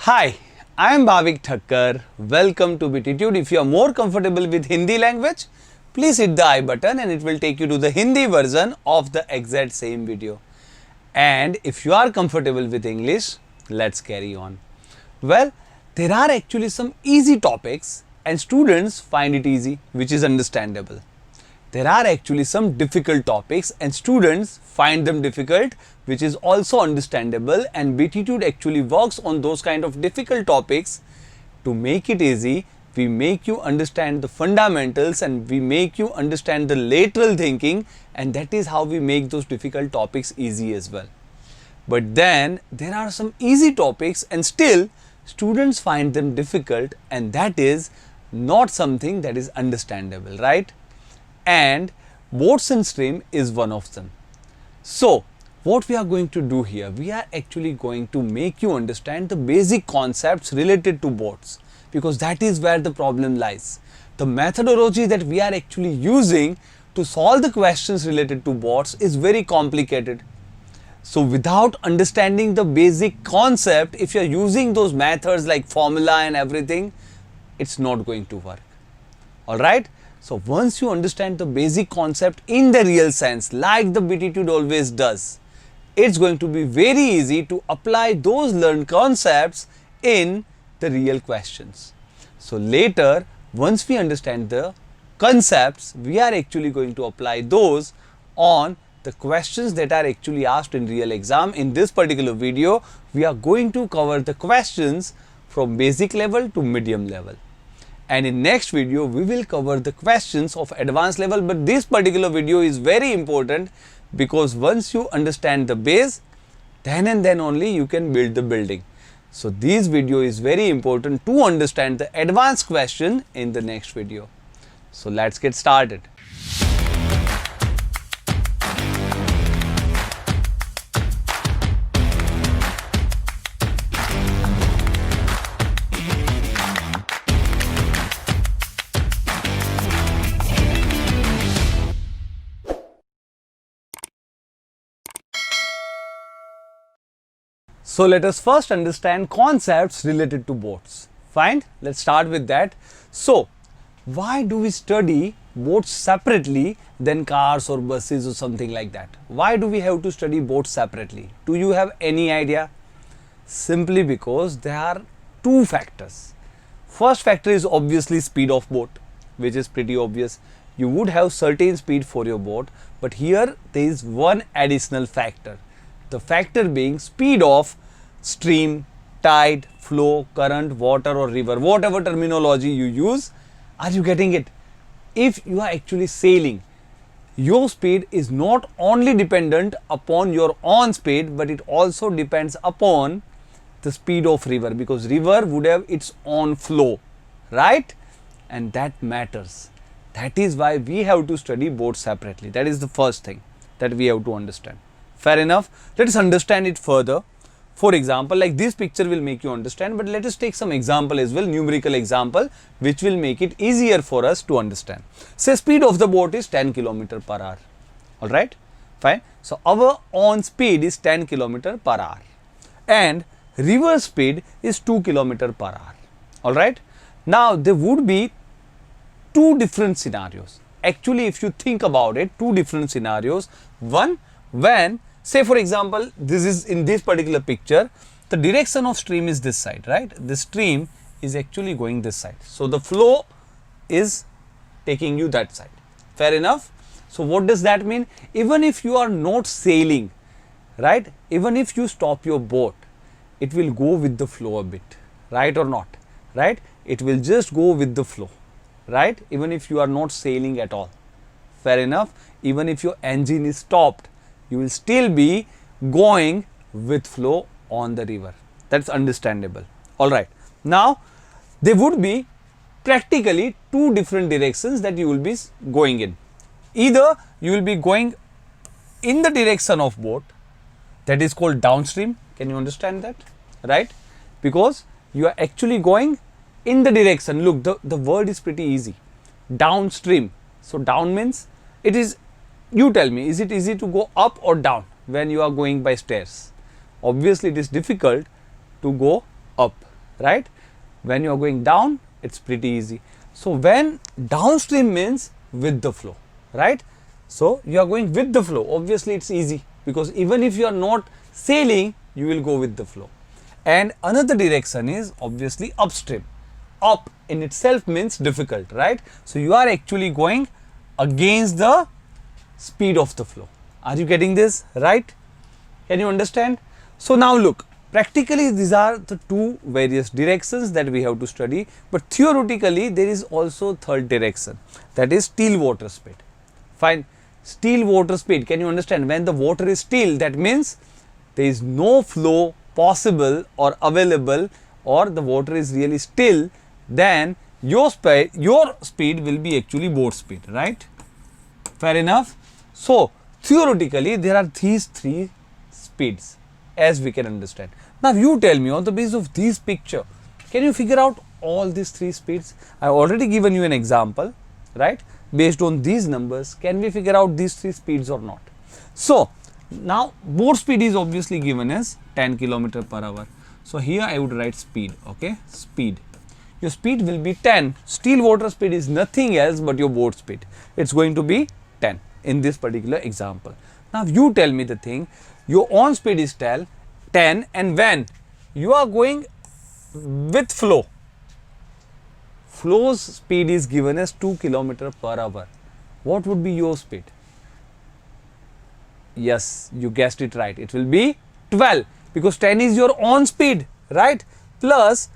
Hi, I am Bhavik Thakkar. Welcome to Btitude. If you are more comfortable with Hindi language, please hit the I button and it will take you to the Hindi version of the exact same video. And if you are comfortable with English, let's carry on. Well, there are actually some easy topics and students find it easy, which is understandable. There are actually some difficult topics and students find them difficult, which is also understandable, and Btitude actually works on those kind of difficult topics to make it easy. We make you understand the fundamentals and we make you understand the lateral thinking, and that is how we make those difficult topics easy as well. But then there are some easy topics and still students find them difficult, and that is not something that is understandable, right? And boards and stream is one of them. So what we are going to do here, we are actually going to make you understand the basic concepts related to boards, because that is where the problem lies. The methodology that we are actually using to solve the questions related to boards is very complicated. So without understanding the basic concept, if you are using those methods like formula and everything, it's not going to work. Alright? So once you understand the basic concept in the real sense, like the Btitude always does, it's going to be very easy to apply those learned concepts in the real questions. So later, once we understand the concepts, we are actually going to apply those on the questions that are actually asked in real exam. In this particular video, we are going to cover the questions from basic level to medium level. And in next video, we will cover the questions of advanced level. But this particular video is very important because once you understand the base, then and then only you can build the building. So this video is very important to understand the advanced question in the next video. So let's get started. So let us first understand concepts related to boards. Fine, let's start with that. So why do we study boards separately than cars or buses or something like that? Why do we have to study boards separately? Do you have any idea? Simply because there are two factors. First factor is obviously speed of boat, which is pretty obvious. You would have certain speed for your boat, but here there is one additional factor. The factor being speed of stream, tide, flow, current, water or river, whatever terminology you use. Are you getting it? If you are actually sailing, your speed is not only dependent upon your own speed, but it also depends upon the speed of river, because river would have its own flow, right? And that matters. That is why we have to study both separately. That is the first thing that we have to understand. Fair enough. Let us understand it further. For example, like this picture will make you understand, but let us take some example as well, numerical example, which will make it easier for us to understand. Say speed of the boat is 10 km per hour. Alright, fine. So our own speed is 10 km per hour and river speed is 2 km per hour. Alright. Now there would be two different scenarios. Actually, if you think about it, two different scenarios. One, when say for example, this is in this particular picture, the direction of stream is this side, right? The stream is actually going this side. So the flow is taking you that side. Fair enough. So what does that mean? Even if you are not sailing, right? Even if you stop your boat, it will go with the flow a bit, right or not, right? It will just go with the flow, right? Even if you are not sailing at all. Fair enough. Even if your engine is stopped, you will still be going with flow on the river. That's understandable. Alright. Now, there would be practically two different directions that you will be going in. Either you will be going in the direction of boat, that is called downstream. Can you understand that? Right? Because you are actually going in the direction. Look, the word is pretty easy. Downstream. So down means it is. You tell me, is it easy to go up or down when you are going by stairs? Obviously, it is difficult to go up, right? When you are going down, it's pretty easy. So when downstream means with the flow, right? So you are going with the flow, obviously it's easy, because even if you are not sailing, you will go with the flow. And another direction is obviously upstream. Up in itself means difficult, right? So you are actually going against the speed of the flow. Are you getting this, right? Can you understand? So now look, practically these are the two various directions that we have to study, but theoretically there is also third direction, that is still water speed. Fine. Still water speed, can you understand? When the water is still, that means there is no flow possible or available, or the water is really still, then your speed will be actually boat speed, right? Fair enough. So theoretically there are these three speeds, as we can understand. Now you tell me, on the basis of this picture, can you figure out all these three speeds? I have already given you an example, right? Based on these numbers, can we figure out these three speeds or not? So now boat speed is obviously given as 10 km per hour. So here I would write speed, okay? Speed. Your speed will be 10. Still water speed is nothing else but your boat speed. It's going to be 10 in this particular example. Now you tell me the thing, your on speed is 10, and when you are going with flow, flow's speed is given as 2 km per hour. What would be your speed? Yes, you guessed it right. It will be 12, because 10 is your on speed, right? Plus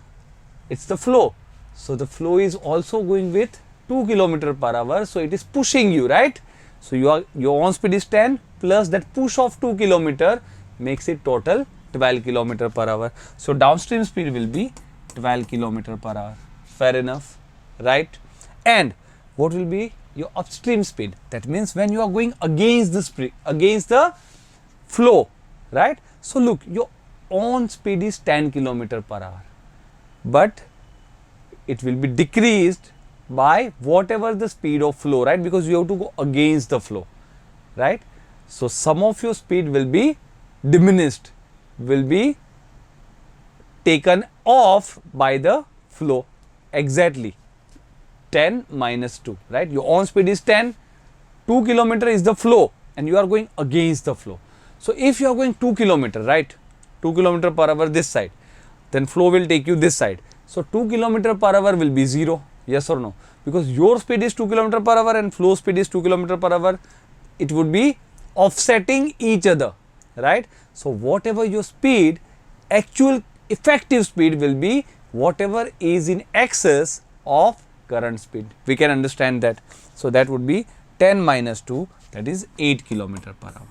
it's the flow. So the flow is also going with 2 km per hour. So it is pushing you, right? So your on speed is 10 plus that push of 2 km makes it total 12 km per hour. So downstream speed will be 12 km per hour. Fair enough, right? And what will be your upstream speed? That means when you are going against the flow, right? So look, your on speed is 10 km per hour, but it will be decreased by whatever the speed of flow, right? Because you have to go against the flow, right? So some of your speed will be diminished, will be taken off by the flow. Exactly 10 minus 2, right? Your on speed is 10, 2 km is the flow, and you are going against the flow. So if you are going 2 km, right, 2 km per hour this side, then flow will take you this side. So 2 km per hour will be 0, yes or no? Because your speed is 2 km per hour and flow speed is 2 km per hour, it would be offsetting each other, right? So whatever your speed, actual effective speed will be whatever is in excess of current speed. We can understand that. So that would be 10 minus 2, that is 8 km per hour.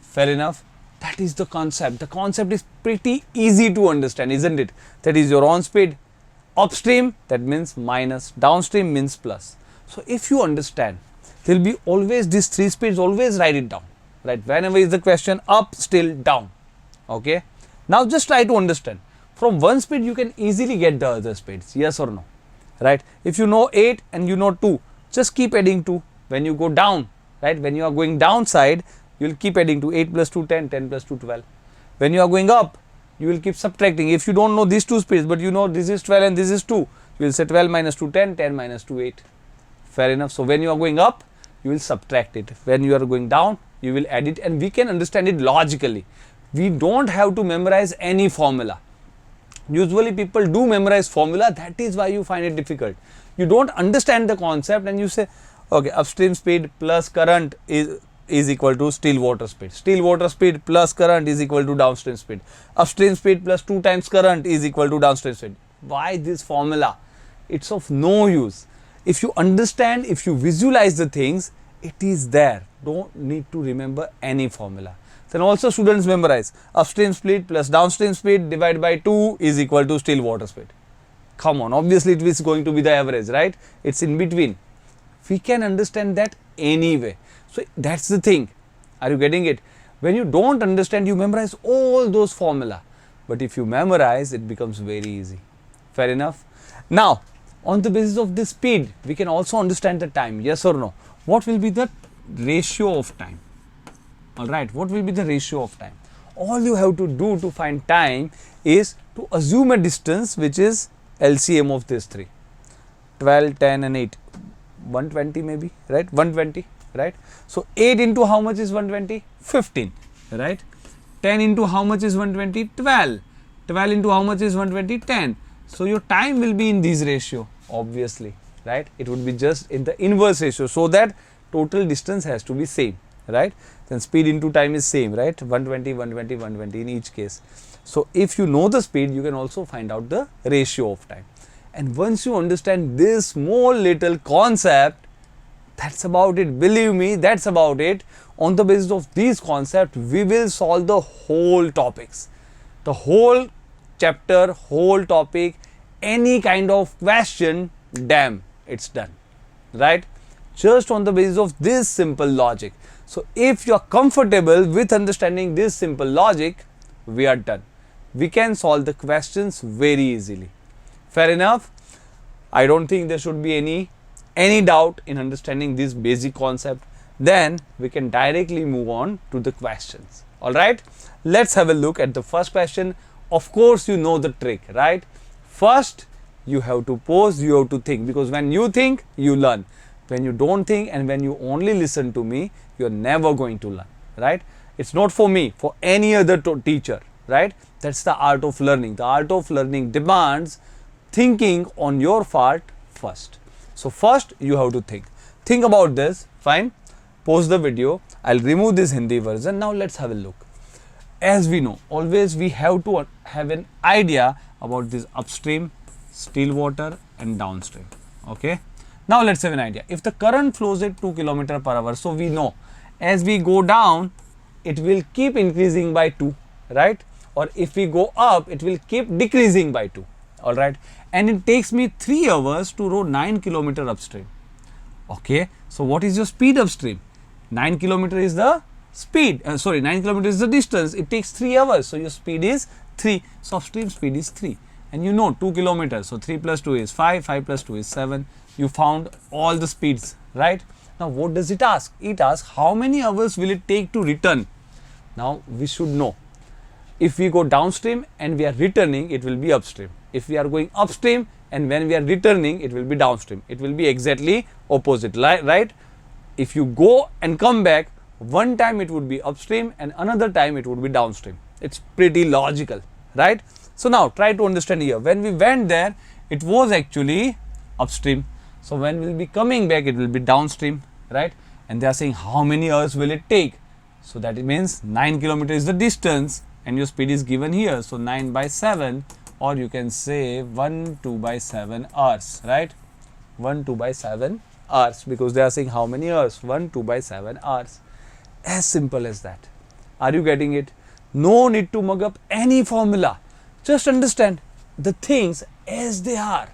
Fair enough. That is the concept. The concept is pretty easy to understand, isn't it? That is your on speed. Upstream, that means minus. Downstream means plus. So if you understand, there will be always these three speeds, always write it down, right? Whenever is the question, up, still, down. Okay. Now just try to understand. From one speed you can easily get the other speeds, yes or no, right? If you know 8 and you know 2, just keep adding 2. When you go down, right, when you are going downside, you will keep adding to 8 plus 2, 10, 10 plus 2, 12. When you are going up, you will keep subtracting. If you don't know these two speeds, but you know this is 12 and this is 2, you will say 12 minus 2, 10, 10 minus 2, 8. Fair enough. So when you are going up, you will subtract it. When you are going down, you will add it, and we can understand it logically. We don't have to memorize any formula. Usually people do memorize formula, that is why you find it difficult. You don't understand the concept and you say, okay, upstream speed plus current is equal to still water speed. Still water speed plus current is equal to downstream speed. Upstream speed plus 2 times current is equal to downstream speed. Why this formula? It's of no use. If you understand, if you visualize the things, it is there. Don't need to remember any formula. Then also students memorize upstream speed plus downstream speed divided by 2 is equal to still water speed. Come on, obviously it is going to be the average, right? It's in between. We can understand that anyway. So that's the thing. Are you getting it? When you don't understand, you memorize all those formula. But if you memorize, it becomes very easy. Fair enough? Now, on the basis of this speed, we can also understand the time, yes or no? What will be the ratio of time? Alright, what will be the ratio of time? All you have to do to find time is to assume a distance which is LCM of these three, 12, 10 and 8, 120 maybe, right, 120, right. So 8 into how much is 120? 15, right. 10 into how much is 120? 12. 12 into how much is 120? 10. So your time will be in this ratio, obviously, right. It would be just in the inverse ratio, so that total distance has to be same, right. Then speed into time is same, right, 120, 120, 120 in each case. So if you know the speed, you can also find out the ratio of time. And once you understand this small little concept, that's about it. Believe me, that's about it. On the basis of these concepts, we will solve the whole topics, the whole chapter, whole topic, any kind of question, damn, it's done, right? Just on the basis of this simple logic. So if you are comfortable with understanding this simple logic, we are done. We can solve the questions very easily. Fair enough? I don't think there should be any doubt in understanding this basic concept. Then we can directly move on to the questions. Alright, let's have a look at the first question. Of course, you know the trick, right? First, you have to pause, you have to think, because when you think, you learn. When you don't think and when you only listen to me, you are never going to learn, right? It's not for me, for any other teacher, right? That's the art of learning. The art of learning demands thinking on your part first. So first you have to think. Think about this, fine. Pause the video. I'll remove this Hindi version. Now let's have a look. As we know, always we have to have an idea about this upstream, still water and downstream, okay? Now let's have an idea. If the current flows at 2 km per hour, so we know as we go down, it will keep increasing by 2, right? Or if we go up, it will keep decreasing by 2, all right? And it takes me 3 hours to row 9 km upstream, okay? So what is your speed upstream? 9 km is the speed, 9 km is the distance. It takes 3 hours, so your speed is 3. So upstream speed is 3. And you know 2 kilometers, so 3 plus 2 is 5, 5 plus 2 is 7. You found all the speeds, right? Now what does it ask? It asks how many hours will it take to return. Now we should know. If we go downstream and we are returning, it will be upstream. If we are going upstream and when we are returning, it will be downstream. It will be exactly opposite, right? If you go and come back, one time it would be upstream and another time it would be downstream. It's pretty logical, right? So now try to understand here. When we went there, it was actually upstream. So when we'll be coming back, it will be downstream, right? And they are saying how many hours will it take? So that it means 9 km is the distance and your speed is given here. So 9 by 7, or you can say 1, 2 by 7 hours, right? 1, 2 by 7 hours, because they are saying how many hours? 1, 2 by 7 hours. As simple as that. Are you getting it? No need to mug up any formula. Just understand the things as they are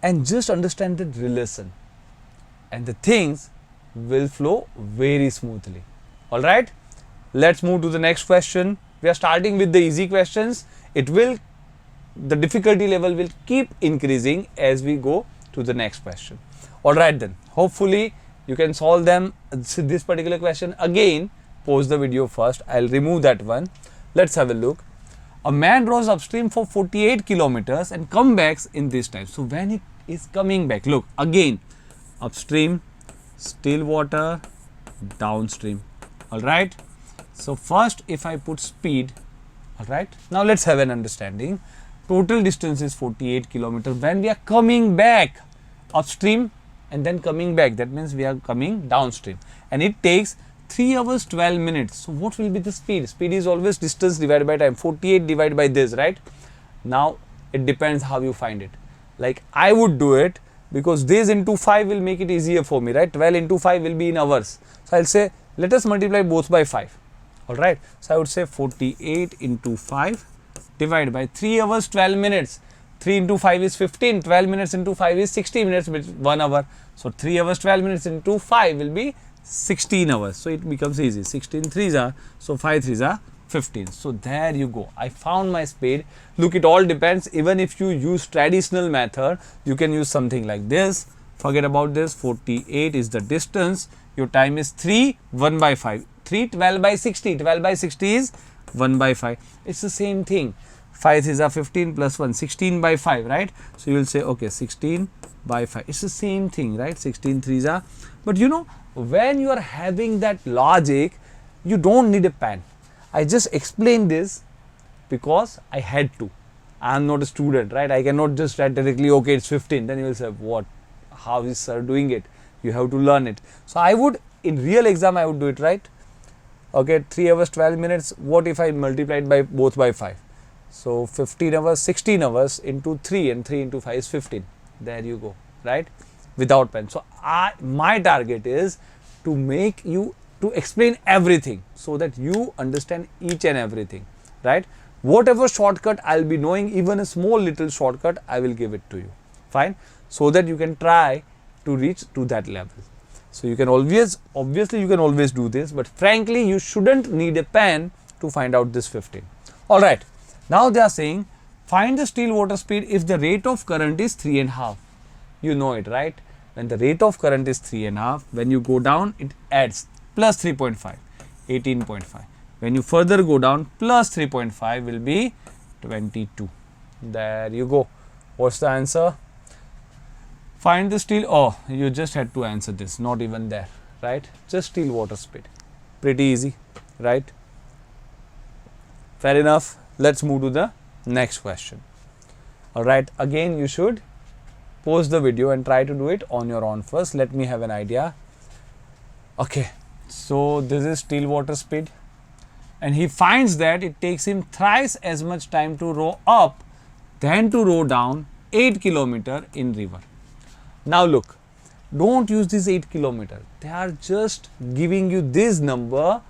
and just understand the relation, and the things will flow very smoothly. All right, let's move to the next question. We are starting with the easy questions. The difficulty level will keep increasing as we go to the next question. All right then, hopefully you can solve them. This particular question, again, pause the video first. I'll remove that one. Let's have a look. A man rows upstream for 48 kilometers and comes back in this time. So when it is coming back, look again, upstream, still water, downstream. All right. So first, if I put speed, all right. Now let's have an understanding. Total distance is 48 kilometers. When we are coming back upstream and then coming back, that means we are coming downstream, and it takes 3 hours 12 minutes. So what will be the speed? Speed is always distance divided by time. 48 divided by this, right? Now it depends how you find it. Like I would do it because this into 5 will make it easier for me, right? 12 into 5 will be in hours. So I'll say let us multiply both by 5. All right. So I would say 48 into 5 divided by 3 hours 12 minutes. 3 into 5 is 15. 12 minutes into 5 is 60 minutes, which is 1 hour. So 3 hours 12 minutes into 5 will be 16 hours. So it becomes easy. 16 3s are, so 5 3s are 15. So there you go. I found my speed. Look, it all depends. Even if you use traditional method, you can use something like this. Forget about this. 48 is the distance. Your time is 3, 1 by 5. 3, 12 by 60. 12 by 60 is 1 by 5. It's the same thing. 5 threes are 15 plus 1, 16 by 5, right? So you will say, okay, 16 by 5. It's the same thing, right? 16 threes are. But you know, when you are having that logic, you don't need a pen. I just explained this because I had to. I am not a student, right? I cannot just write directly, okay, it's 15. Then you will say, what? How is sir doing it? You have to learn it. So I would, in real exam, I would do it, right? Okay, 3 hours, 12 minutes. What if I multiplied by both by 5? So 15 hours, 16 hours into 3, and 3 into 5 is 15. There you go, right? Without pen. So my target is to make you, to explain everything so that you understand each and everything, right? Whatever shortcut I'll be knowing, even a small little shortcut, I will give it to you, fine? So that you can try to reach to that level. So you can always, obviously you can always do this, but frankly you shouldn't need a pen to find out this 15. Alright, now they are saying find the still water speed if the rate of current is 3.5. You know it, right? When the rate of current is 3.5, when you go down it adds plus 3.5, 18.5. When you further go down, plus 3.5 will be 22. There you go. What's the answer? Find the still, oh, you just had to answer this, not even there, right? Just still water speed. Pretty easy, right? Fair enough. Let's move to the next question. Alright, again you should pause the video and try to do it on your own first. Let me have an idea. Okay, so this is still water speed. And he finds that it takes him thrice as much time to row up than to row down 8 kilometers in river. Now look, don't use this 8 kilometers. They are just giving you this number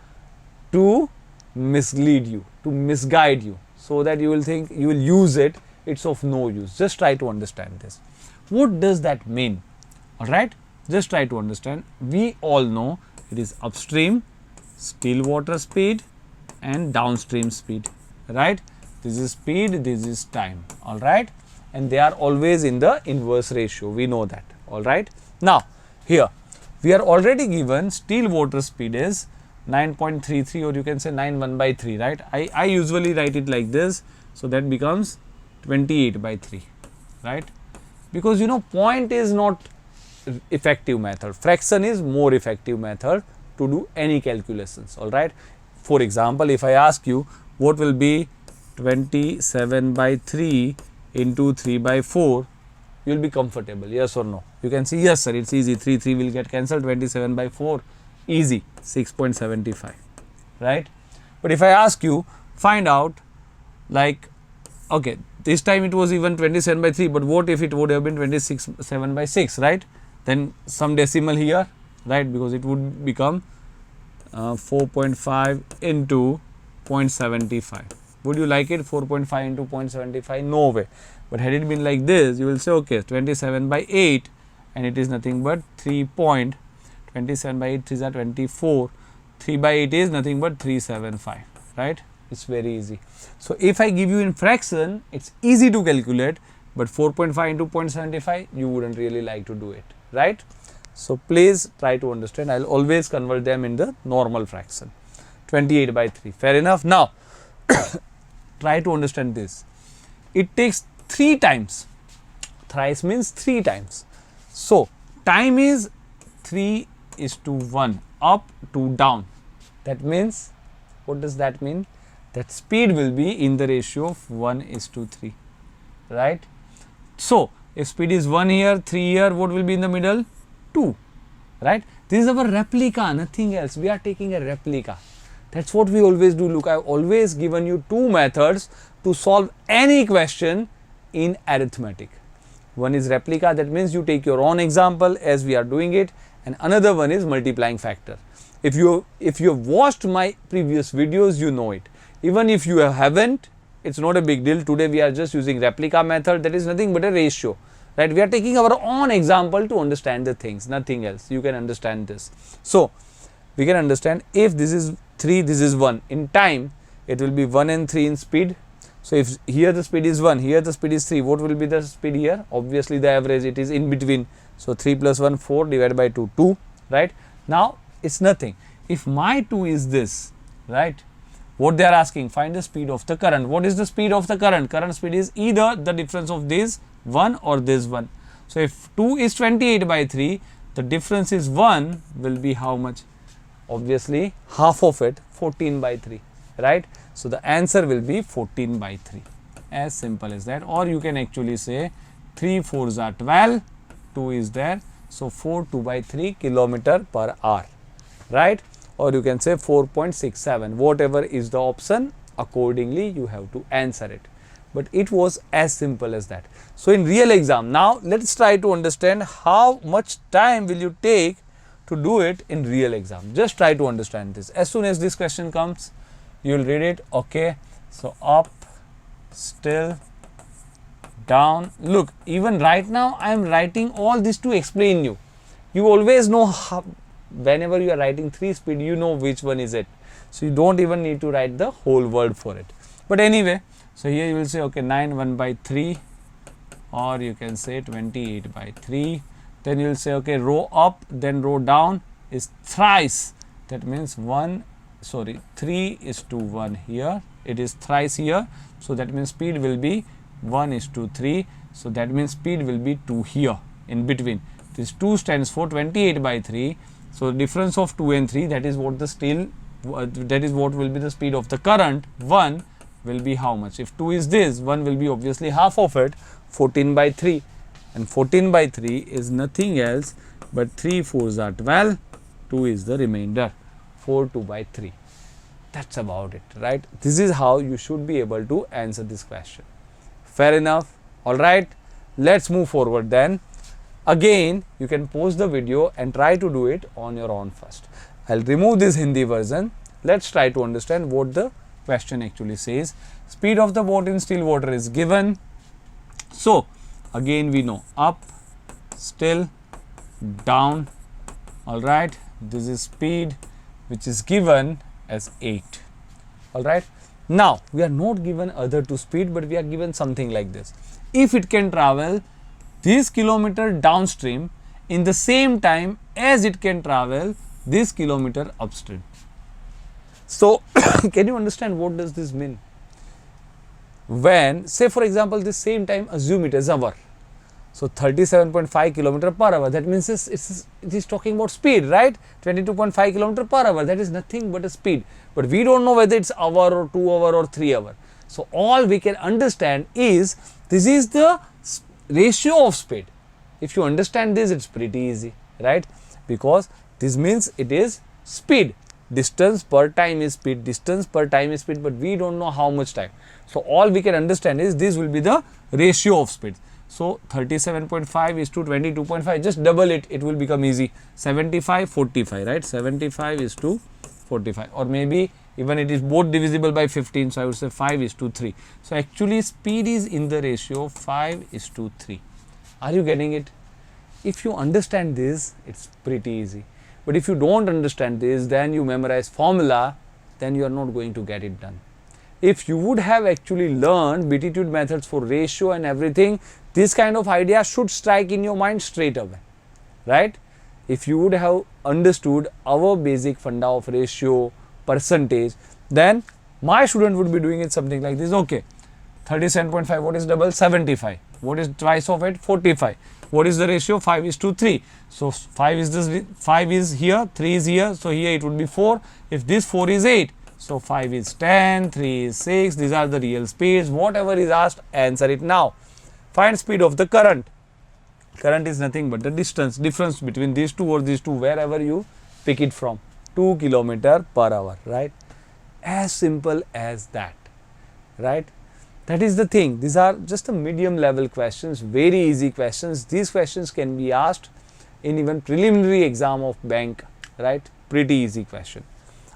to mislead you, to misguide you, so that you will think you will use it. It's of no use. Just try to understand this. What does that mean? Alright, just try to understand. We all know it is upstream, still water speed, and downstream speed, right? This is speed, this is time, all right? And they are always in the inverse ratio, we know that, all right? Now, here, we are already given still water speed is 9.33, or you can say 91 by 3, right? I usually write it like this, so that becomes 28 by 3, right? Because you know, point is not effective method, fraction is more effective method to do any calculations, all right? For example, if I ask you what will be 27 by 3 into 3 by 4, you will be comfortable, yes or no? You can say yes sir, it's easy, 3 will get cancelled, 27 by 4, easy, 6.75, right? But if I ask you, find out, like, okay, this time it was even 27 by 3, but what if it would have been 27 by 6, right? Then some decimal here, right? Because it would become 4.5 into 0.75. Would you like it? 4.5 into 0.75? No way. But had it been like this, you will say, okay, 27 by 8, and it is nothing but 3.27 by 8, 3 are 24. 3 by 8 is nothing but 375, right? It's very easy. So if I give you in fraction, it's easy to calculate, but 4.5 into 0.75, you wouldn't really like to do it, right? So please try to understand. I'll always convert them in the normal fraction. 28 by 3. Fair enough. Now, try to understand this. It takes 3 times. Thrice means 3 times. So, time is 3:1, up to down. That means, what does that mean? That speed will be in the ratio of 1:3, right? So, if speed is 1 here, 3 here, what will be in the middle? 2, right? This is our replica, nothing else. We are taking a replica. That's what we always do. Look, I've always given you 2 methods to solve any question in arithmetic. One is replica, that means you take your own example as we are doing it, and another one is multiplying factor. If you have watched my previous videos, you know it. Even if you haven't, it's not a big deal. Today we are just using replica method, that is nothing but a ratio. Right? We are taking our own example to understand the things, nothing else. You can understand this. So, we can understand if this is 3, this is 1. In time, it will be 1 and 3 in speed. So, if here the speed is 1, here the speed is 3, what will be the speed here? Obviously, the average, it is in between. So, 3 plus 1, 4 divided by 2, 2, right? Now, it's nothing. If my 2 is this, right? What they are asking, find the speed of the current. What is the speed of the current? Current speed is either the difference of this one or this one. So if 2 is 28 by 3, the difference is 1 will be how much? Obviously half of it, 14 by 3, right? So the answer will be 14 by 3. As simple as that. Or you can actually say 3 4s are 12, 2 is there. So 4 2 by 3 kilometer per hour, right? Or you can say 4.67, whatever is the option, accordingly you have to answer it. But it was as simple as that. So in real exam, now let's try to understand how much time will you take to do it in real exam. Just try to understand this. As soon as this question comes, you will read it. Okay, so up, still, down. Look, even right now I am writing all this to explain you. You always know how, whenever you are writing 3 speed, you know which one is it. So you don't even need to write the whole word for it. But anyway, so here you will say, okay, 9 1 by 3, or you can say 28 by 3. Then you will say, okay, row up, then row down is thrice. That means 3 is to 1 here. It is thrice here. So that means speed will be 1 is to 3. So that means speed will be 2 here in between. This 2 stands for 28 by 3. So difference of 2 and 3, that is what that is what will be the speed of the current. 1 will be how much? If 2 is this, 1 will be obviously half of it, 14 by 3. And 14 by 3 is nothing else but 3 4s are 12, 2 is the remainder, 4 2 by 3. That's about it, right? This is how you should be able to answer this question. Fair enough? Alright, let's move forward then. Again, you can pause the video and try to do it on your own first. I'll remove this Hindi version. Let's try to understand what the question actually says. Speed of the boat in still water is given. So, again we know up, still, down. Alright, this is speed which is given as 8. Alright, now we are not given other two speed, but we are given something like this. If it can travel this kilometer downstream in the same time as it can travel this kilometer upstream. So, can you understand what does this mean? When, say for example, this same time, assume it as hour. So, 37.5 kilometer per hour, that means it is talking about speed, right? 22.5 kilometer per hour, that is nothing but a speed. But we don't know whether it's hour or 2 hour or 3 hour. So, all we can understand is this is the ratio of speed. If you understand this, it's pretty easy, right? Because this means it is speed. Distance per time is speed, distance per time is speed, but we don't know how much time. So, all we can understand is this will be the ratio of speed. So, 37.5 is to 22.5, just double it, it will become easy. 75, 45, right? 75 is to 45, or maybe even it is both divisible by 15, so I would say 5 is to 3. So, actually speed is in the ratio 5 is to 3. Are you getting it? If you understand this, it's pretty easy. But if you don't understand this, then you memorize formula, then you are not going to get it done. If you would have actually learned Btitude methods for ratio and everything, this kind of idea should strike in your mind straight away, right? If you would have understood our basic funda of ratio, percentage, then my student would be doing it something like this. Okay, 37.5, what is double? 75. What is twice of it? 45. What is the ratio? 5 is to 3. So, 5 is this, 5 is here, 3 is here. So, here it would be 4. If this 4 is 8. So, 5 is 10, 3 is 6. These are the real speeds. Whatever is asked, answer it now. Find speed of the current. Current is nothing but the difference between these two or these two, wherever you pick it from. 2 kilometer per hour, right? As simple as that, right? That is the thing. These are just a medium level questions, very easy questions. These questions can be asked in even preliminary exam of bank, right? Pretty easy question,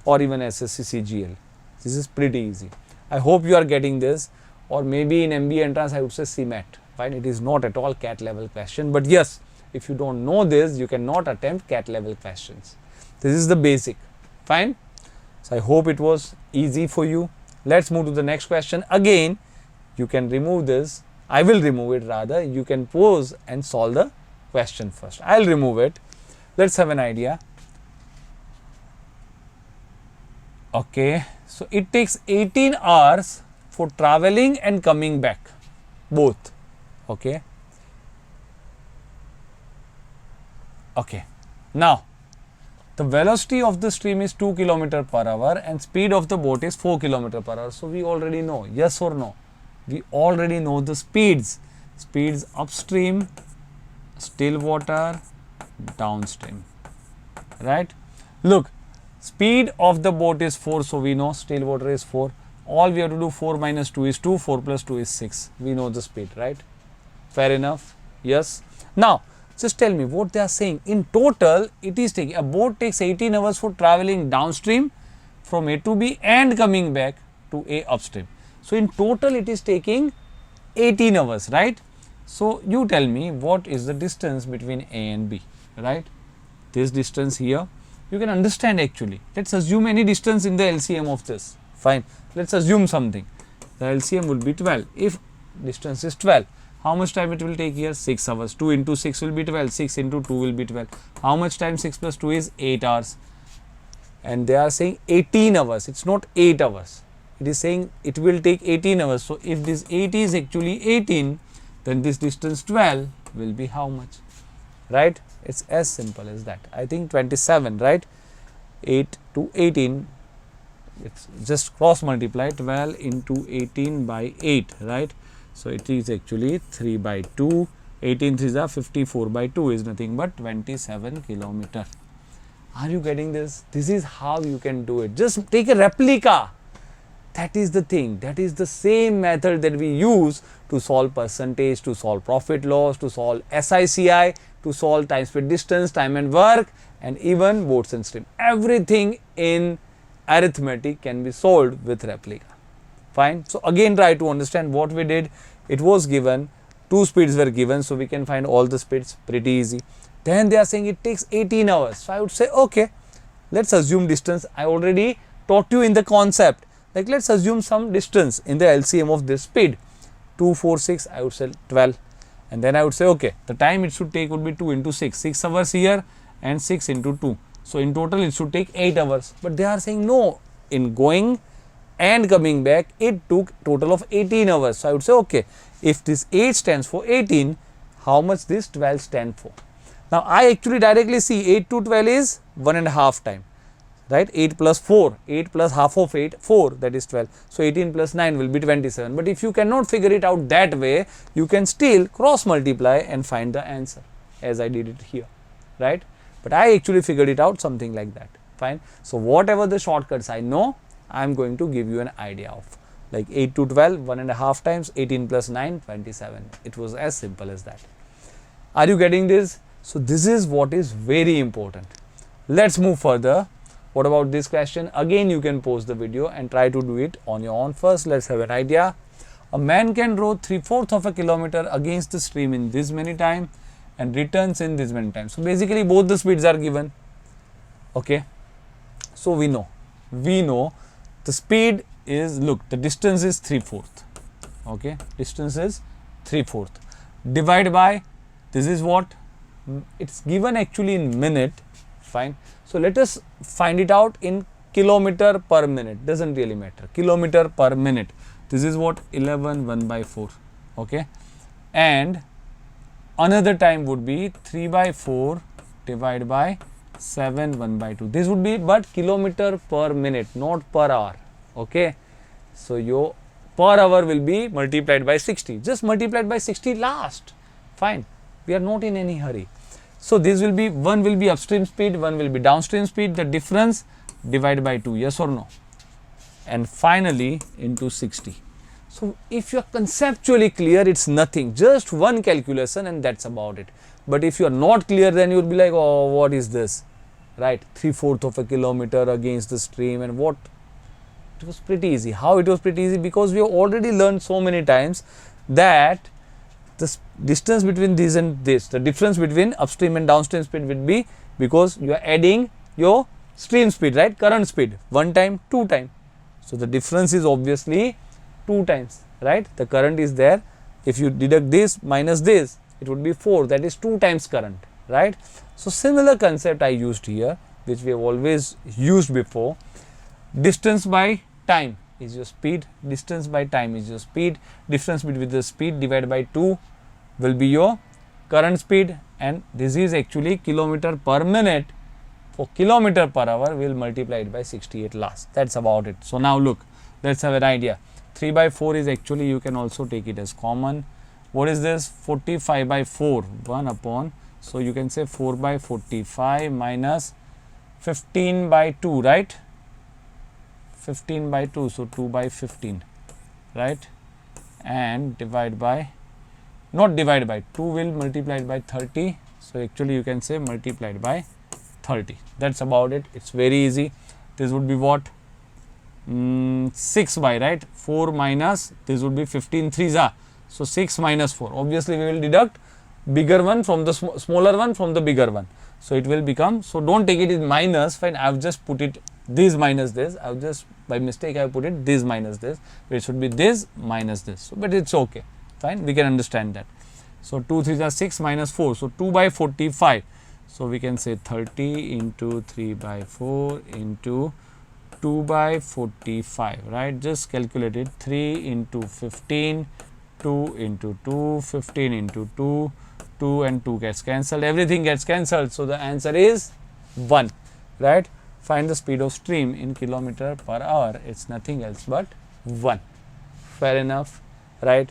or even SSC CGL. This is pretty easy. I hope you are getting this, or maybe in MBA Entrance I would say CMAT, fine. It is not at all CAT level question, but yes, if you don't know this, you cannot attempt CAT level questions. This is the basic, fine. So I hope it was easy for you. Let's move to the next question. Again, you can remove this. I will remove it rather. You can pause and solve the question first. I'll remove it. Let's have an idea. Okay, so it takes 18 hours for traveling and coming back, both. Okay. Okay. Now, the velocity of the stream is 2 km per hour and speed of the boat is 4 km per hour. So, we already know, yes or no? We already know the speeds. Speeds upstream, still water, downstream. Right? Look, speed of the boat is 4, so we know still water is 4. All we have to do, 4 minus 2 is 2, 4 plus 2 is 6. We know the speed, right? Fair enough? Yes. Now, just tell me what they are saying. In total, it is taking, a boat takes 18 hours for traveling downstream from A to B and coming back to A upstream. So, in total, it is taking 18 hours, right? So, you tell me what is the distance between A and B, right? This distance here, you can understand actually. Let's assume any distance in the LCM of this. Fine. Let's assume something. The LCM will be 12. If distance is 12, how much time it will take here? 6 hours. 2 into 6 will be 12. 6 into 2 will be 12. How much time? 6 plus 2 is 8 hours. And they are saying 18 hours. It's not 8 hours. It is saying it will take 18 hours. So, if this 8 is actually 18, then this distance 12 will be how much? Right? It's as simple as that. I think 27, right? 8 to 18. It's just cross multiply 12 into 18 by 8, right? So, it is actually 3 by 2. 18 3s are 54 by 2 is nothing but 27 kilometer. Are you getting this? This is how you can do it. Just take a replica. That is the thing. That is the same method that we use to solve percentage, to solve profit loss, to solve SICI, to solve time, speed, distance, time and work, and even boats and stream. Everything in arithmetic can be solved with replica. Fine. So, again try to understand what we did. It was given, 2 speeds were given, so we can find all the speeds pretty easy. Then they are saying it takes 18 hours. So, I would say, okay, let's assume distance. I already taught you in the concept. Like, let's assume some distance in the LCM of this speed. 2, 4, 6, I would say 12. And then I would say, okay, the time it should take would be 2 into 6. 6 hours here and 6 into 2. So, in total, it should take 8 hours. But they are saying, no, in going and coming back, it took total of 18 hours. So, I would say, okay, if this 8 stands for 18, how much this 12 stand for? Now, I actually directly see 8 to 12 is 1.5 time, right? 8 plus 4, 8 plus half of 8, 4, that is 12. So, 18 plus 9 will be 27. But if you cannot figure it out that way, you can still cross multiply and find the answer as I did it here, right? But I actually figured it out something like that. Fine. So, whatever the shortcuts I know, I am going to give you an idea of, like 8 to 12, 1.5 times, 18 plus 9, 27. It was as simple as that. Are you getting this? So, this is what is very important. Let's move further. What about this question? Again, you can pause the video and try to do it on your own. First, let's have an idea. A man can row 3/4 of a kilometer against the stream in this many time and returns in this many times. So, basically both the speeds are given. Okay. So, we know the speed is, look, the distance is 3/4. Okay. Distance is 3/4. Divide by, this is what? It's given actually in minute. Fine. So, let us find it out in kilometer per minute. Doesn't really matter. Kilometer per minute. This is what? 11 1 by 4. Okay. And another time would be 3 by 4 divided by 7 1 by 2. This would be but kilometer per minute, not per hour. Okay. So, your per hour will be multiplied by 60. Just multiplied by 60 last. Fine. We are not in any hurry. So, this will be, one will be upstream speed, one will be downstream speed. The difference divided by 2. Yes or no? And finally into 60. So, if you are conceptually clear, it's nothing, just one calculation and that's about it. But if you are not clear, then you will be like, oh, what is this, right? 3/4 of a kilometer against the stream, and what? It was pretty easy. How it was pretty easy? Because we have already learned so many times that the distance between this and this, the difference between upstream and downstream speed will be, because you are adding your stream speed, right? Current speed, 1 time, 2 time. So, the difference is obviously 2 times, right? The current is there. If you deduct this minus this, it would be 4, that is 2 times current, right? So, similar concept I used here, which we have always used before. Distance by time is your speed. Distance by time is your speed. Difference between the speed divided by 2 will be your current speed, and this is actually kilometer per minute. For kilometer per hour, we will multiply it by 68 last. That's about it. So now look, let's have an idea. 3 by 4 is actually, you can also take it as common. What is this? 45 by 4, 1 upon. So you can say 4 by 45 minus 15 by 2, right? 15 by 2, so 2 by 15, right? And divide by, not divide by, 2 will multiply it by 30. So actually you can say multiplied by 30. That's about it. It's very easy. This would be what? 6 by, right? 4 minus, this would be 15 threes are. So 6 minus 4. Obviously we will deduct bigger one from the smaller one from the bigger one. So it will become, so don't take it in minus, fine. I've just put it this minus this. I've just by mistake I put it this minus this. It should be this minus this. So, but it's okay. Fine. We can understand that. So 2 3s are 6 minus 4. So 2 by 45. So we can say 30 into 3 by 4 into 2 by 45, right? Just calculate it. 3 into 15, 2 into 2, 15 into 2, 2 and 2 gets cancelled. Everything gets cancelled. So the answer is 1, right? Find the speed of stream in kilometer per hour. It's nothing else but 1. Fair enough, right?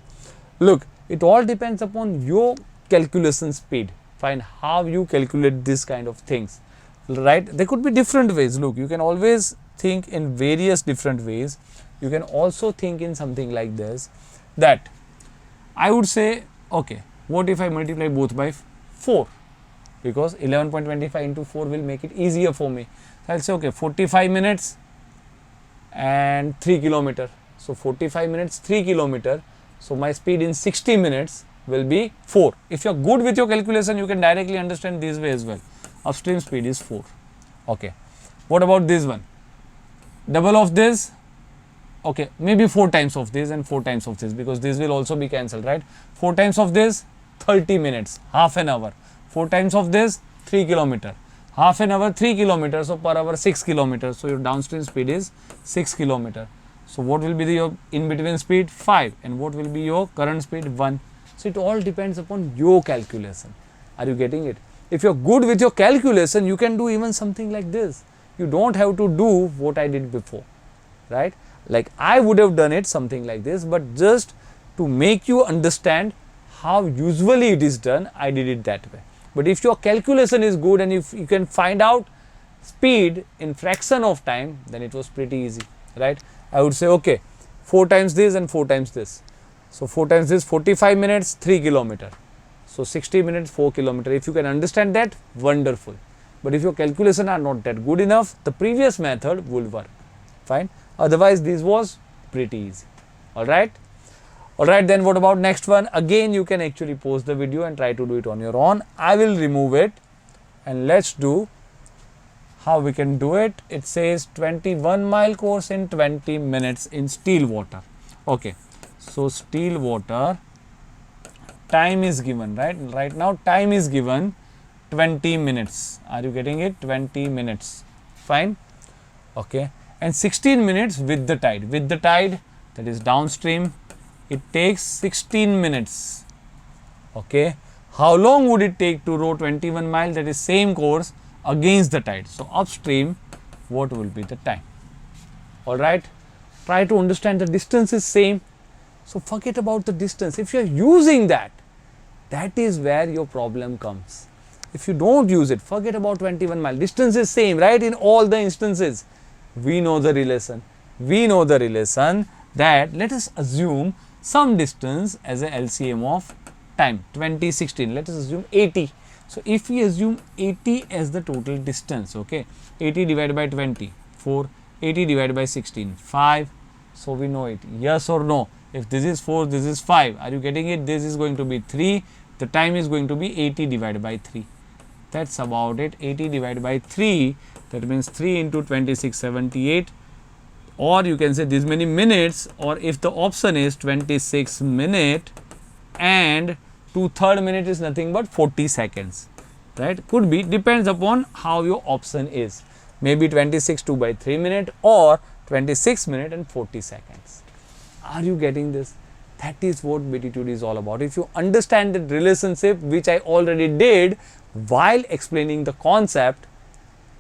Look, it all depends upon your calculation speed. Find how you calculate this kind of things, right? There could be different ways. Look, you can always think in various different ways. You can also think in something like this, that I would say, okay, what if I multiply both by 4? Because 11.25 into 4 will make it easier for me. So I'll say, okay, 45 minutes and 3 kilometer. So 45 minutes, 3 kilometer. So my speed in 60 minutes will be 4. If you're good with your calculation, you can directly understand this way as well. Upstream speed is 4. Okay. What about this one? Double of this. Okay, maybe 4 times of this and 4 times of this, because this will also be cancelled, right? 4 times of this, 30 minutes, half an hour. 4 times of this, 3 kilometer. Half an hour, 3 kilometers. So per hour, 6 kilometers. So your downstream speed is 6 kilometer. So what will be your in between speed? 5. And what will be your current speed? 1. So it all depends upon your calculation. Are you getting it? If you're good with your calculation, you can do even something like this. You don't have to do what I did before, right? Like I would have done it something like this, but just to make you understand how usually it is done, I did it that way. But if your calculation is good and if you can find out speed in fraction of time, then it was pretty easy, right? I would say, okay, 4 times this and 4 times this. So 4 times this, 45 minutes, 3 kilometer. So 60 minutes, 4 kilometer. If you can understand that, wonderful. But if your calculation are not that good enough, the previous method will work. Fine. Otherwise, this was pretty easy. Alright. Alright, then what about next one? Again, you can actually pause the video and try to do it on your own. I will remove it and let's do how we can do it. It says 21-mile course in 20 minutes in still water. Okay. So still water, time is given, right? Right now, time is given 20 minutes. Are you getting it? 20 minutes. Fine. Okay. And 16 minutes with the tide. With the tide, that is downstream, it takes 16 minutes. Okay. How long would it take to row 21 miles? That is same course against the tide. So upstream, what will be the time? Alright. Try to understand the distance is same. So forget about the distance. If you are using that, that is where your problem comes. If you don't use it, forget about 21 miles. Distance is same, right? In all the instances, we know the relation. We know the relation that let us assume some distance as a LCM of time, 2016. Let us assume 80. So if we assume 80 as the total distance, okay, 80 divided by 20, 4, 80 divided by 16, 5. So we know it. Yes or no? If this is 4, this is 5. Are you getting it? This is going to be 3. The time is going to be 80 divided by 3. That's about it. 80 divided by 3. That means 3 into 26, 78. Or you can say this many minutes. Or if the option is 26 minute and 2/3 minute is nothing but 40 seconds. Right? Could be. Depends upon how your option is. Maybe 26 2/3 minute or 26 minutes and 40 seconds. Are you getting this? That is what Btitude is all about. If you understand the relationship, which I already did while explaining the concept,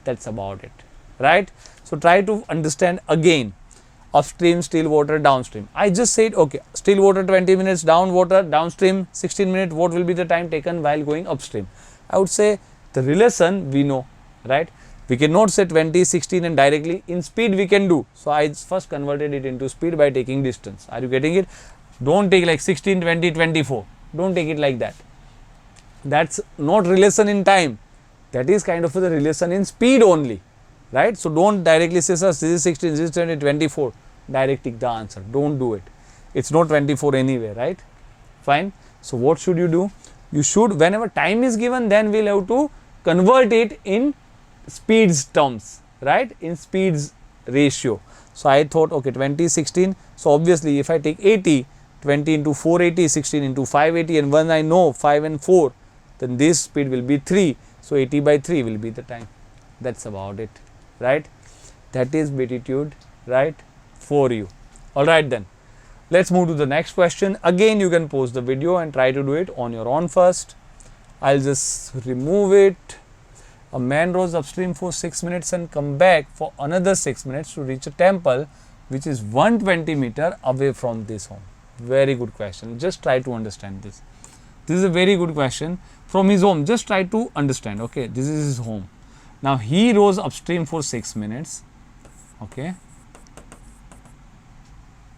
that's about it, right? So try to understand again. Upstream, still water, downstream. I just said, okay, still water 20 minutes, downstream 16 minutes. What will be the time taken while going upstream? I would say the relation we know, right? We cannot say 20, 16 and directly. In speed we can do. So I first converted it into speed by taking distance. Are you getting it? Don't take like 16, 20, 24. Don't take it like that. That's not relation in time. That is kind of the relation in speed only, right? So don't directly say, sir, this is 16, this is 20, 24. Direct take the answer. Don't do it. It's not 24 anyway, right? Fine. So what should you do? You should, whenever time is given, then we'll have to convert it in speeds terms, right? In speeds ratio. So I thought, okay, 20, 16. So obviously if I take 80, 20 into 480, 16 into 580, and when I know 5 and 4, then this speed will be 3. So 80 by 3 will be the time. That's about it, right? That is Btitude, right, for you. Alright then. Let's move to the next question. Again, you can pause the video and try to do it on your own first. I'll just remove it. A man rose upstream for 6 minutes and come back for another 6 minutes to reach a temple which is 120 meters away from this home. Very good question. Just try to understand this. This is a very good question. From his home, just try to understand. Okay, this is his home. Now he rose upstream for 6 minutes. Okay.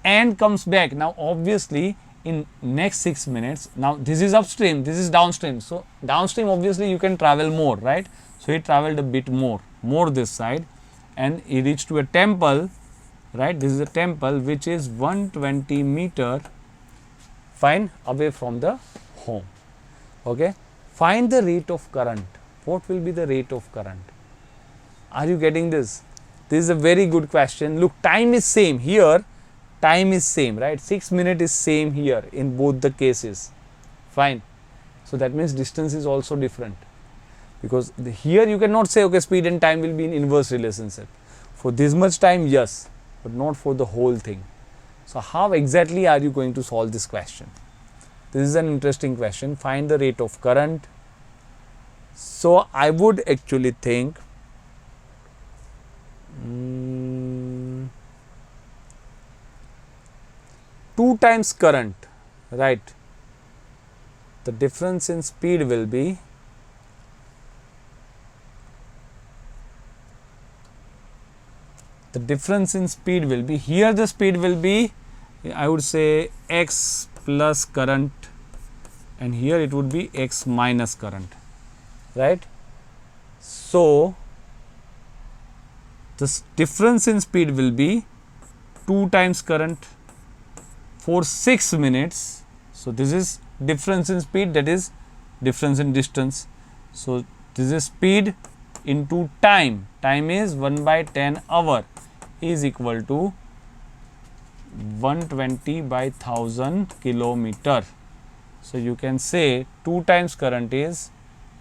And comes back. Now obviously in next 6 minutes, now this is upstream, this is downstream. So downstream obviously you can travel more, right? So he traveled a bit more this side, and he reached to a temple, right? This is a temple which is 120 meter, fine, away from the home. Okay. Find the rate of current. What will be the rate of current? Are you getting this? This is a very good question. Look, time is same here. Time is same, right? 6 minutes is same here in both the cases. Fine. So that means distance is also different, because here you cannot say, okay, speed and time will be in inverse relationship. For this much time, yes, but not for the whole thing. So how exactly are you going to solve this question? This is an interesting question. Find the rate of current. So I would actually think 2 times current, right? The difference in speed will be here the speed will be, I would say, x plus current, and here it would be x minus current, right? So the difference in speed will be 2 times current for 6 minutes. So this is difference in speed, that is difference in distance. So this is speed into time. Time is 1 by 10 hour is equal to 120 by 1000 kilometer. So you can say 2 times current is,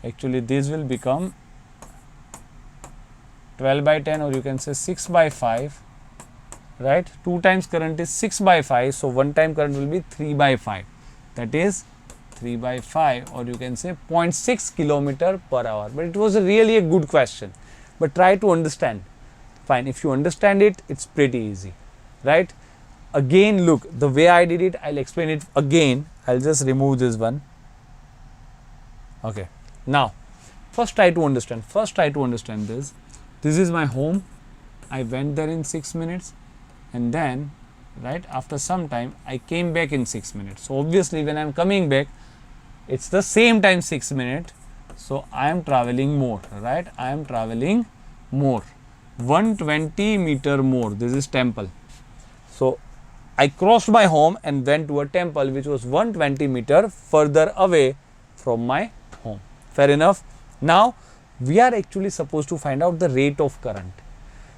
actually this will become 12 by 10, or you can say 6 by 5, right? 2 times current is 6 by 5. So 1 time current will be 3 by 5. That is 3 by 5, or you can say 0.6 kilometer per hour. But it was really a good question. But try to understand. Fine. If you understand it, it's pretty easy, right? Again, look, the way I did it, I'll explain it again. I'll just remove this one. Okay. Now, first try to understand. This. This is my home. I went there in 6 minutes, and then, right, after some time, I came back in 6 minutes. So obviously, when I'm coming back, it's the same time 6 minutes. So I am traveling more, right? I am traveling more. 120 meter more. This is temple. So I crossed my home and went to a temple which was 120 meter further away from my home. Fair enough. Now we are actually supposed to find out the rate of current.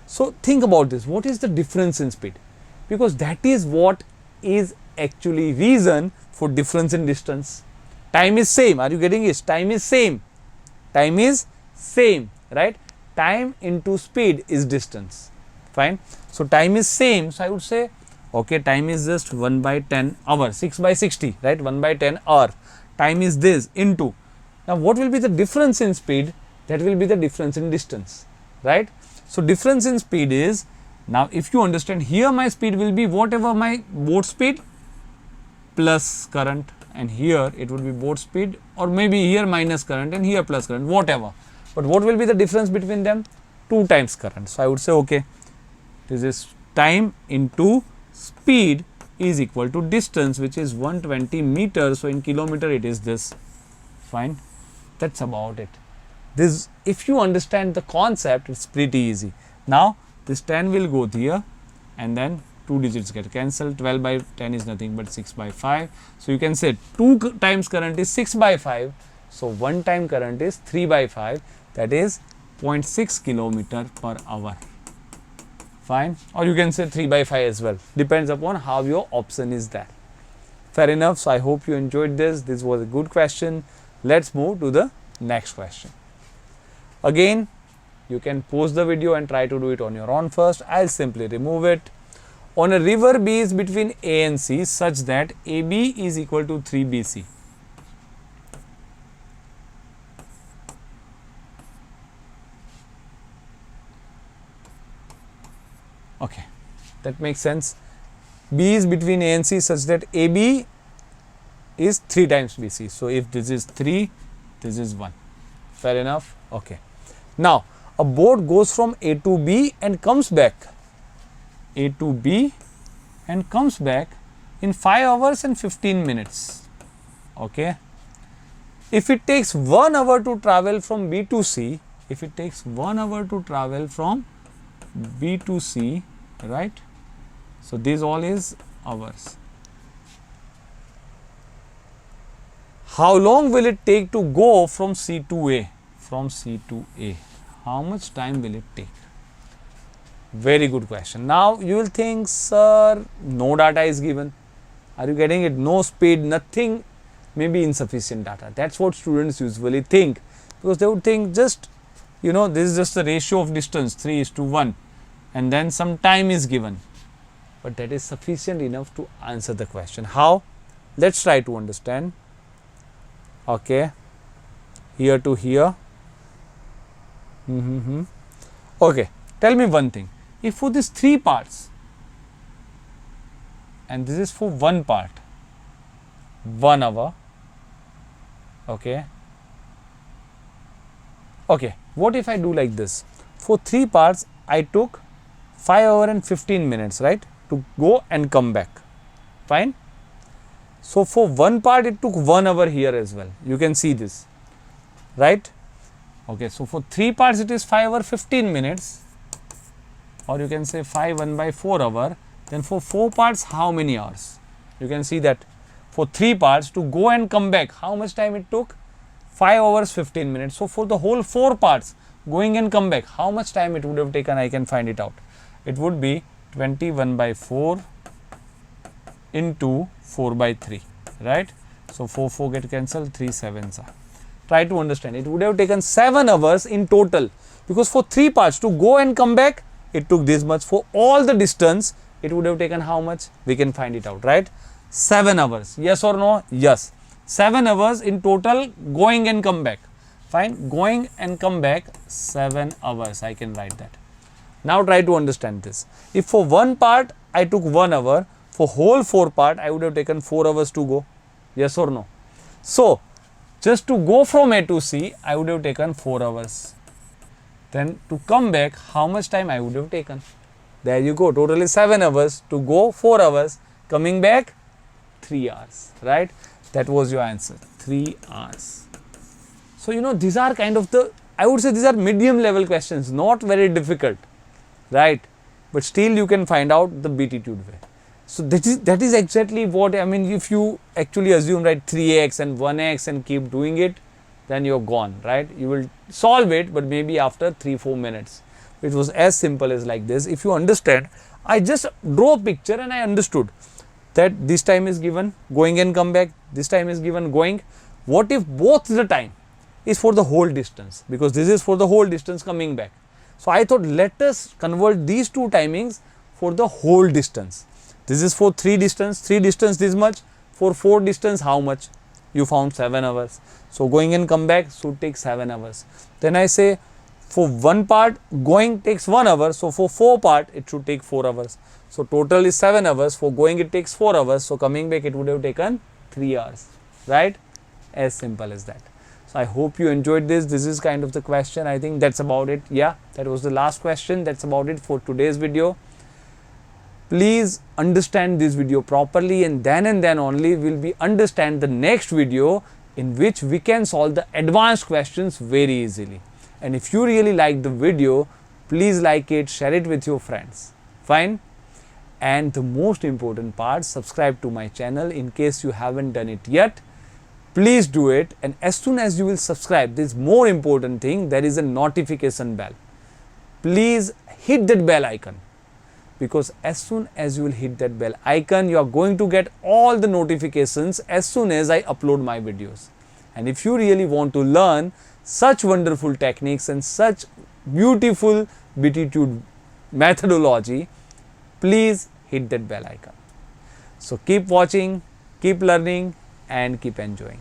So think about this. What is the difference in speed? Because that is what is actually reason for difference in distance. Time is same. Are you getting it? Time is same. Time is same, right? Time into speed is distance. fine. So time is same, so I would say okay, time is just 1 by 10 hour, 6 by 60, right, 1 by 10 hour, time is this into, now what will be the difference in speed? That will be the difference in distance, right. So difference in speed is, now if you understand, here my speed will be whatever my boat speed plus current, and here it would be boat speed, or maybe here minus current and here plus current, whatever. But what will be the difference between them? 2 times current. So I would say okay, this is time into speed is equal to distance, which is 120 meters. So in kilometer it is this, fine. That's about it. This, if you understand the concept, it's pretty easy. Now this 10 will go here, and then 2 digits get cancelled. 12 by 10 is nothing but 6 by 5. So you can say 2 times current is 6 by 5. So 1 time current is 3 by 5. That is 0.6 kilometer per hour. Fine. Or you can say 3 by 5 as well. Depends upon how your option is there. Fair enough. So I hope you enjoyed this. This was a good question. Let's move to the next question. Again, you can pause the video and try to do it on your own first. I'll simply remove it. On a river B is between A and C such that AB is equal to 3BC. Okay, that makes sense. B is between A and C such that AB is 3 times BC. So if this is 3, this is 1. Fair enough? Okay. Now, a boat goes from A to B and comes back. A to B and comes back in 5 hours and 15 minutes. Okay. If it takes 1 hour to travel from B to C, if it takes 1 hour to travel from B to C, right? So this all is hours. How long will it take to go from C to A? From C to A. How much time will it take? Very good question. Now you will think, sir, no data is given. Are you getting it? No speed, nothing, maybe insufficient data. That's what students usually think, because they would think just, you know, this is just the ratio of distance 3:1 and then some time is given. But that is sufficient enough to answer the question. How? Let's try to understand. Okay, here to here. Okay, tell me one thing. If for these 3 parts, and this is for 1 part, 1 hour, okay. Okay, what if I do like this? For 3 parts, I took 5 hours and 15 minutes, right, to go and come back. Fine. So for 1 part, it took 1 hour here as well. You can see this, right? Okay, so for 3 parts, it is 5 hours 15 minutes, or you can say 5 1 by 4 hour. Then for 4 parts, how many hours? You can see that for 3 parts to go and come back, how much time it took? 5 hours 15 minutes. So for the whole 4 parts, going and come back, how much time it would have taken? I can find it out. It would be 21 by 4 into 4 by 3, right? So 4 get cancelled, 3 7s are. Try to understand. It would have taken 7 hours in total, because for 3 parts to go and come back, it took this much. For all the distance, it would have taken how much? We can find it out, right? 7 hours. Yes or no? Yes. 7 hours in total going and come back. Fine. Going and come back 7 hours. I can write that. Now try to understand this. If for 1 part I took 1 hour, for whole 4 part I would have taken 4 hours to go. Yes or no? So just to go from A to C, I would have taken 4 hours. Then to come back, how much time I would have taken? There you go. Totally 7 hours. To go 4 hours. Coming back 3 hours. Right? That was your answer. 3 hours. So you know, these are kind of the, I would say these are medium level questions. Not very difficult. Right? But still you can find out the Btitude way. So that is exactly what, I mean, if you actually assume, right, 3x and 1x and keep doing it, then you're gone, right? You will solve it, but maybe after 3-4 minutes. It was as simple as like this. If you understand, I just draw a picture and I understood that this time is given going and come back, this time is given going. What if both the time is for the whole distance? Because this is for the whole distance coming back. So I thought let us convert these two timings for the whole distance. This is for 3 distance this much, for 4 distance how much? You found 7 hours. So going and come back should take 7 hours. Then I say for one part going takes 1 hour, so for 4 part it should take 4 hours. So total is 7 hours, for going it takes 4 hours, so coming back it would have taken 3 hours, right? As simple as that. So I hope you enjoyed this. This is kind of the question. I think that's about it. Yeah, that was the last question. That's about it for today's video. Please understand this video properly, and then only will we understand the next video in which we can solve the advanced questions very easily. And if you really like the video, please like it, share it with your friends. Fine? And the most important part, subscribe to my channel in case you haven't done it yet. Please do it, and as soon as you will subscribe, this more important thing, there is a notification bell. Please hit that bell icon, because as soon as you will hit that bell icon, you are going to get all the notifications as soon as I upload my videos. And if you really want to learn such wonderful techniques and such beautiful Btitude methodology, please hit that bell icon. So keep watching, keep learning, and keep enjoying.